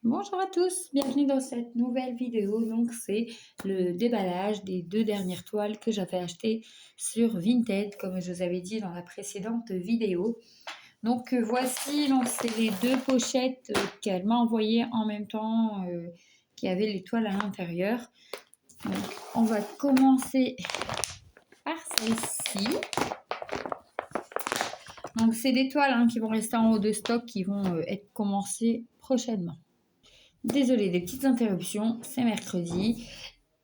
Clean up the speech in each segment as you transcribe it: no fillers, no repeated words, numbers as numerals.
Bonjour à tous, bienvenue dans cette nouvelle vidéo. Donc c'est le déballage des 2 dernières toiles que j'avais achetées sur Vinted, comme je vous avais dit dans la précédente vidéo. Donc voici, donc c'est les 2 pochettes qu'elle m'a envoyées en même temps, qui avaient les toiles à l'intérieur. Donc on va commencer par celle-ci. Donc c'est des toiles qui vont rester en haut de stock, qui vont être commencées prochainement. Désolée des petites interruptions, c'est mercredi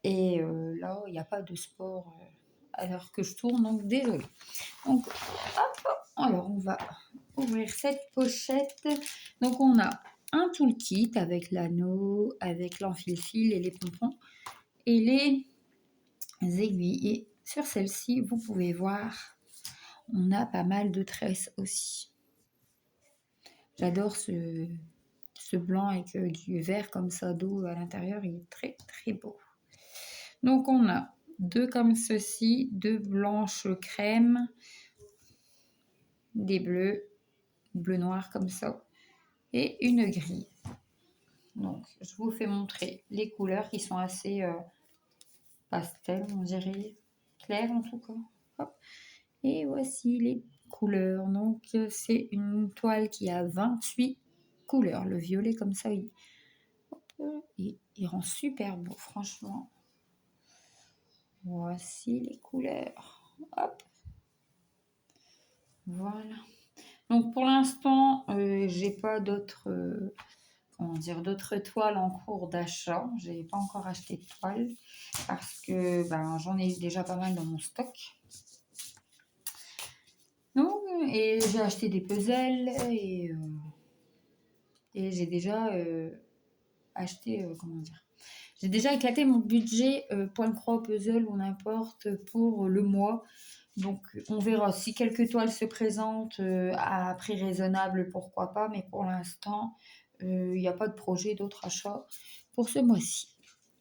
et là il n'y a pas de sport à l'heure que je tourne, donc désolée. Donc hop, alors on va ouvrir cette pochette. Donc on a un toolkit avec l'anneau, avec l'enfile-fil et les pompons et les aiguilles. Et sur celle-ci, vous pouvez voir, on a pas mal de tresses aussi. J'adore ce blanc avec du vert comme ça d'eau à l'intérieur, il est très très beau. Donc on a 2 comme ceci, 2 blanches crème, des bleus, bleu noir comme ça, et une grise. Donc je vous fais montrer les couleurs qui sont assez pastel, on dirait, clair en tout cas. Hop. Et voici les couleurs. Donc c'est une toile qui a 28 couleurs. Le violet comme ça, il rend super beau, franchement. Voici les couleurs. Hop. Voilà. Donc pour l'instant, j'ai pas d'autres d'autres toiles en cours d'achat. J'ai pas encore acheté de toiles parce que j'en ai déjà pas mal dans mon stock. Donc, et j'ai acheté des puzzles et j'ai déjà acheté j'ai déjà éclaté mon budget point croix puzzle ou n'importe pour le mois. Donc on verra si quelques toiles se présentent à prix raisonnable, pourquoi pas, mais pour l'instant il n'y a pas de projet d'autre achat pour ce mois-ci.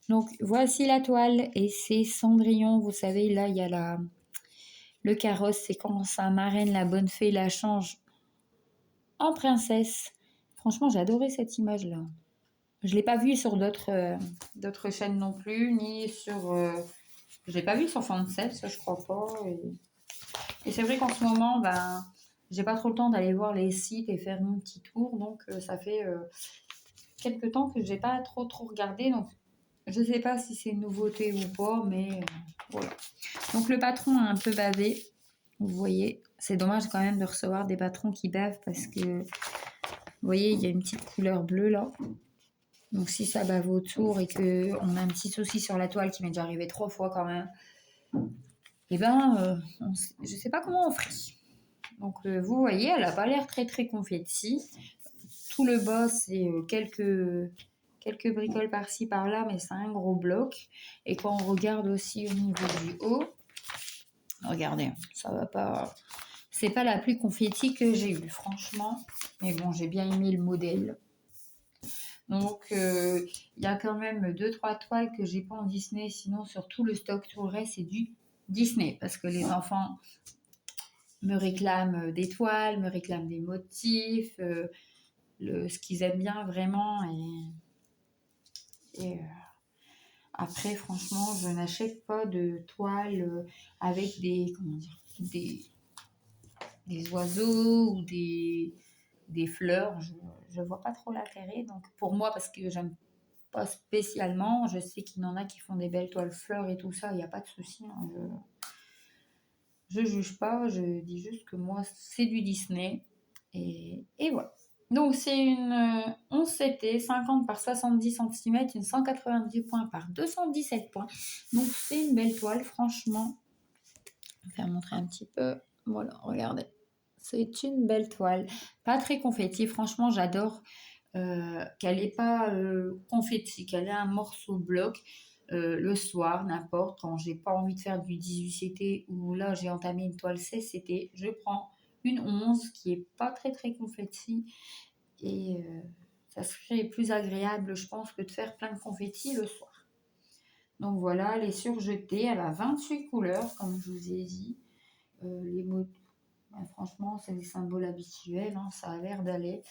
Donc voici la toile et c'est Cendrillon. Vous savez, là il y a le carrosse, c'est quand sa marraine, la bonne fée, la change en princesse. Franchement, j'ai adoré cette image-là. Je ne l'ai pas vue sur d'autres chaînes non plus, ni sur... je ne l'ai pas vue sur Fansel, ça je crois pas. Et c'est vrai qu'en ce moment, j'ai pas trop le temps d'aller voir les sites et faire mon petit tour. Donc ça fait quelques temps que j'ai pas trop regardé. Donc je sais pas si c'est une nouveauté ou pas, mais voilà. Donc le patron a un peu bavé. Vous voyez, c'est dommage quand même de recevoir des patrons qui bavent parce que, vous voyez, il y a une petite couleur bleue là. Donc si ça bave autour et qu'on a un petit souci sur la toile qui m'est déjà arrivé 3 fois quand même, et je sais pas comment on ferait. Donc vous voyez, elle a pas l'air très très confetti. Tout le bas, c'est quelques bricoles par-ci par-là, mais c'est un gros bloc. Et quand on regarde aussi au niveau du haut, regardez, ça va pas... C'est pas la plus confetti que j'ai eue, franchement. Mais bon, j'ai bien aimé le modèle. Donc, il y a quand même 2-3 toiles que j'ai pas en Disney. Sinon, sur tout le stock, tout le reste, c'est du Disney. Parce que les enfants me réclament des toiles, me réclament des motifs, ce qu'ils aiment bien vraiment. Et après, franchement, je n'achète pas de toiles avec des oiseaux ou des fleurs. Je vois pas trop l'intérêt. Donc, pour moi, parce que j'aime pas spécialement, je sais qu'il y en a qui font des belles toiles fleurs et tout ça, il n'y a pas de souci. Je juge pas, je dis juste que moi, c'est du Disney. Et voilà. Donc, c'est une 11 CT, 50 par 70 cm, une 190 points par 217 points. Donc, c'est une belle toile, franchement. Je vais faire montrer un petit peu. Voilà, regardez. C'est une belle toile. Pas très confetti, franchement, j'adore qu'elle n'ait pas confetti, qu'elle ait un morceau bloc. Le soir, n'importe, quand j'ai pas envie de faire du 18 CT ou là j'ai entamé une toile 16 CT, je prends une 11 qui est pas très très confetti et ça serait plus agréable, je pense, que de faire plein de confetti le soir. Donc voilà, elle est surjetée, elle a 28 couleurs, comme je vous ai dit. Les mots, franchement, c'est les symboles habituels, ça a l'air d'aller.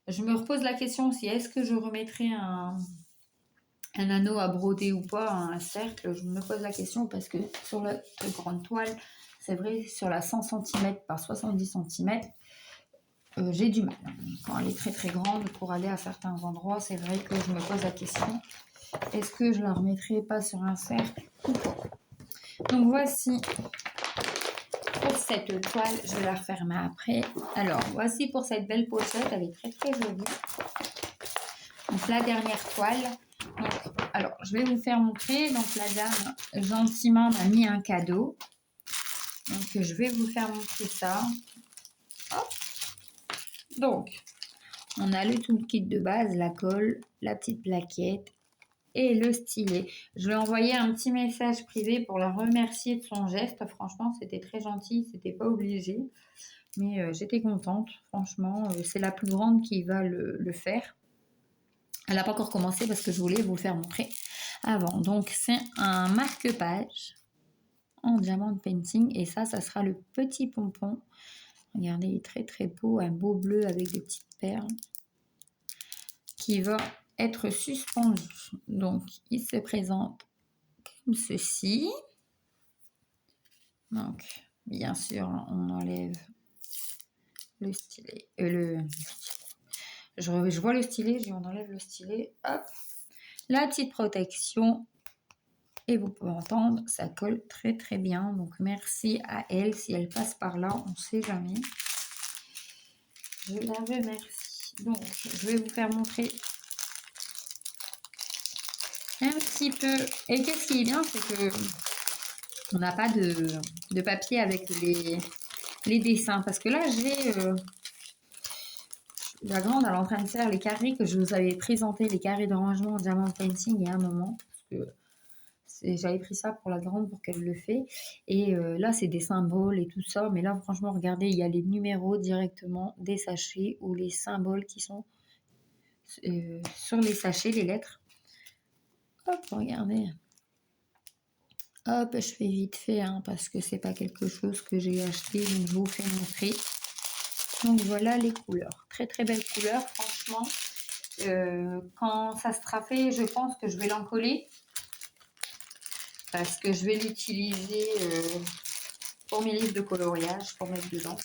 Je me repose la question si est-ce que je remettrai un anneau à broder ou pas, un cercle. Je me pose la question parce que sur la grande toile, c'est vrai, sur la 100 cm par 70 cm, j'ai du mal. Quand elle est très très grande, pour aller à certains endroits, c'est vrai que je me pose la question, est-ce que je la remettrai pas sur un cercle ou pas? Donc voici pour cette toile, je vais la refermer après. Alors voici pour cette belle pochette, elle est très très jolie. Donc la dernière toile. Donc, alors je vais vous faire montrer. Donc la dame gentiment m'a mis un cadeau. Donc je vais vous faire montrer ça. Hop. Donc on a le toolkit de base, la colle, la petite plaquette et le stylet. Je vais envoyer un petit message privé pour la remercier de son geste. Franchement, c'était très gentil, c'était pas obligé. Mais j'étais contente, franchement. C'est la plus grande qui va le faire. Elle n'a pas encore commencé parce que je voulais vous le faire montrer avant. Donc, c'est un marque-page en diamant painting. Et ça sera le petit pompon. Regardez, il est très très beau. Un beau bleu avec des petites perles qui va être suspendu. Donc, il se présente comme ceci. Donc, bien sûr, on enlève le stylet. Je vois le stylet, on enlève le stylet. Hop. La petite protection. Et vous pouvez entendre, ça colle très très bien. Donc, merci à elle. Si elle passe par là, on ne sait jamais. Je la remercie. Donc, je vais vous faire montrer un petit peu. Et qu'est-ce qui est bien, c'est que on n'a pas de papier avec les dessins. Parce que là, j'ai la grande, elle est en train de faire les carrés que je vous avais présenté, les carrés de rangement en diamant painting il y a un moment. Parce que j'avais pris ça pour la grande pour qu'elle le fait. Et là, c'est des symboles et tout ça. Mais là, franchement, regardez, il y a les numéros directement des sachets ou les symboles qui sont sur les sachets, les lettres. Hop, regardez. Hop, je fais vite fait hein, parce que c'est pas quelque chose que j'ai acheté. Donc, je vous fais montrer. Donc, voilà les couleurs. Très, très belles couleurs, franchement. Quand ça sera fait, je pense que je vais l'encoller. Parce que je vais l'utiliser pour mes livres de coloriage, pour mettre dedans.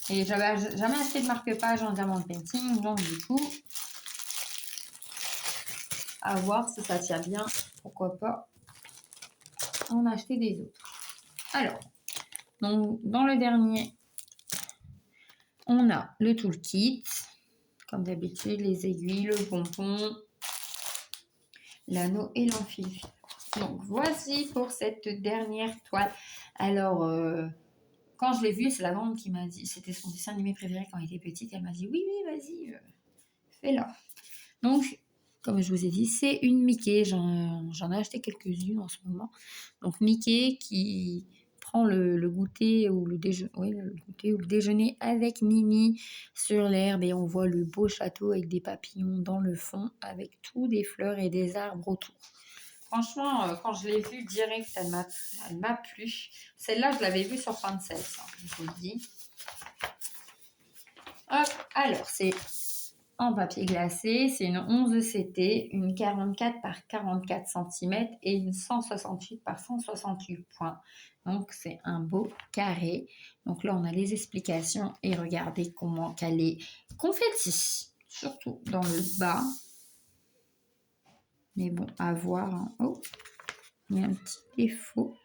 Et j'avais jamais acheté de marque-page en diamant painting, donc du coup, à voir si ça tient bien, pourquoi pas en acheter des autres. Alors, donc dans le dernier, on a le toolkit, comme d'habitude, les aiguilles, le pompon, l'anneau et l'enfil. Donc voici pour cette dernière toile. Alors, quand je l'ai vue, c'est la grande qui m'a dit, c'était son dessin animé préféré quand elle était petite, elle m'a dit oui, oui, vas-y, fais-la. Donc, comme je vous ai dit, c'est une Mickey. J'en ai acheté quelques-unes en ce moment. Donc, Mickey qui prend le goûter ou le déjeuner avec Minnie sur l'herbe et on voit le beau château avec des papillons dans le fond avec tout des fleurs et des arbres autour. Franchement, quand je l'ai vue direct, elle m'a plu. Celle-là, je l'avais vue sur Princess, je vous le dis. Hop, alors, c'est en papier glacé, c'est une 11 CT, une 44 par 44 cm et une 168 par 168 points. Donc, c'est un beau carré. Donc là, on a les explications et regardez comment qu'elle est confetti, surtout dans le bas. Mais bon, à voir. Hein. Oh, il y a un petit défaut.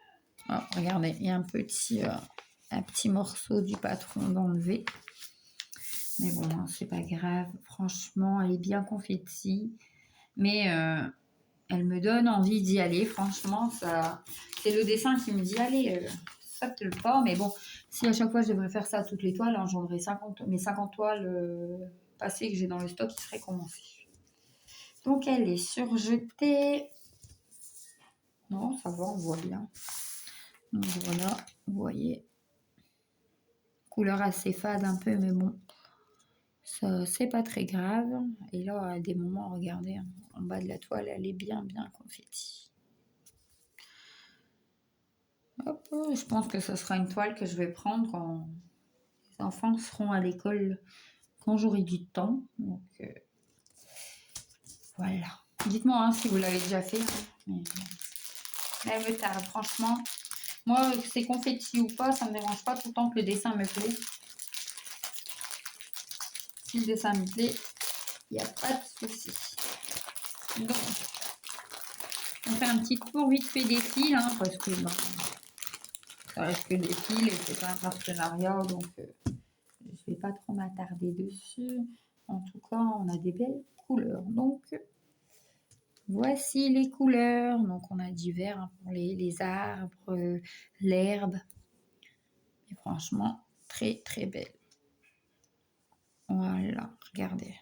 Oh, regardez, il y a un petit morceau du patron d'enlever. Mais bon, hein, c'est pas grave. Franchement, elle est bien confetti. Mais elle me donne envie d'y aller. Franchement, c'est le dessin qui me dit allez, saute le pas. Mais bon, si à chaque fois je devrais faire ça à toutes les toiles, hein, j'aurais mes 50 toiles passées que j'ai dans le stock qui seraient commencées. Donc elle est surjetée. Non, ça va, on voit bien. Donc voilà, vous voyez. Couleur assez fade un peu, mais bon. Ça, c'est pas très grave. Et là, à des moments, regardez, hein, en bas de la toile, elle est bien, bien confetti. Hop, je pense que ce sera une toile que je vais prendre Les enfants seront à l'école quand j'aurai du temps. Donc, voilà. Dites-moi hein, si vous l'avez déjà fait. Mais elle me tarde, franchement. Moi, que c'est confetti ou pas, ça me dérange pas tout le temps que le dessin me plaît. Si le dessin me plaît, il n'y a pas de souci. Donc, on fait un petit tour vite fait des fils, hein, parce que ben, ça reste que des fils et c'est pas un partenariat, donc je vais pas trop m'attarder dessus. En tout cas, on a des belles couleurs. Donc, voici les couleurs. Donc, on a du vert hein, pour les arbres, l'herbe. Et franchement, très très belle. Voilà, regardez.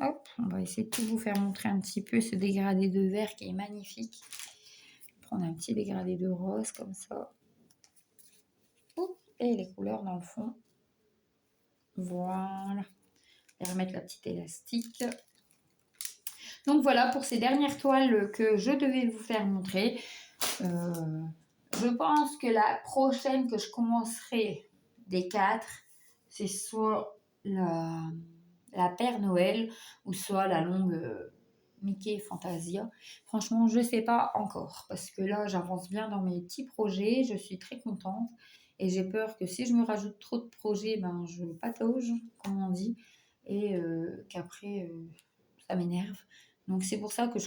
Hop, on va essayer de tout vous faire montrer un petit peu ce dégradé de vert qui est magnifique. Prendre un petit dégradé de rose comme ça. Et les couleurs dans le fond. Voilà. Et remettre la petite élastique. Donc voilà pour ces dernières toiles que je devais vous faire montrer. Je pense que la prochaine que je commencerai des 4, c'est soit la Père Noël ou soit la longue Mickey Fantasia. Franchement, je ne sais pas encore parce que là, j'avance bien dans mes petits projets. Je suis très contente et j'ai peur que si je me rajoute trop de projets, ben, je patauge, comme on dit, et qu'après, ça m'énerve. Donc, c'est pour ça que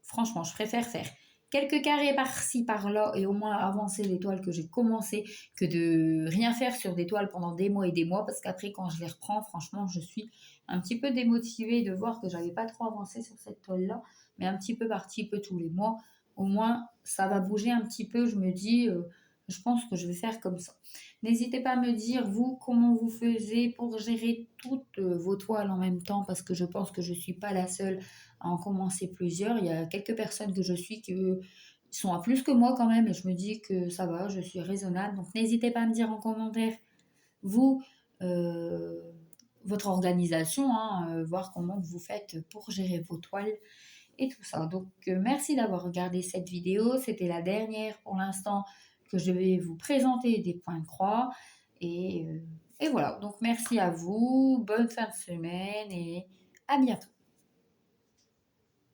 franchement, je préfère faire quelques carrés par-ci, par-là et au moins avancer les toiles que j'ai commencé que de rien faire sur des toiles pendant des mois et des mois parce qu'après, quand je les reprends, franchement, je suis un petit peu démotivée de voir que j'avais pas trop avancé sur cette toile-là, mais un petit peu par petit peu tous les mois. Au moins, ça va bouger un petit peu. Je me dis, je pense que je vais faire comme ça. N'hésitez pas à me dire, vous, comment vous faisiez pour gérer toutes vos toiles en même temps parce que je pense que je ne suis pas la seule à en commencer plusieurs. Il y a quelques personnes que je suis qui sont à plus que moi quand même et je me dis que ça va, je suis raisonnable. Donc n'hésitez pas à me dire en commentaire, vous, votre organisation, hein, voir comment vous faites pour gérer vos toiles et tout ça. Donc merci d'avoir regardé cette vidéo. C'était la dernière pour l'instant que je vais vous présenter des points de croix. Et voilà, donc merci à vous, bonne fin de semaine et à bientôt.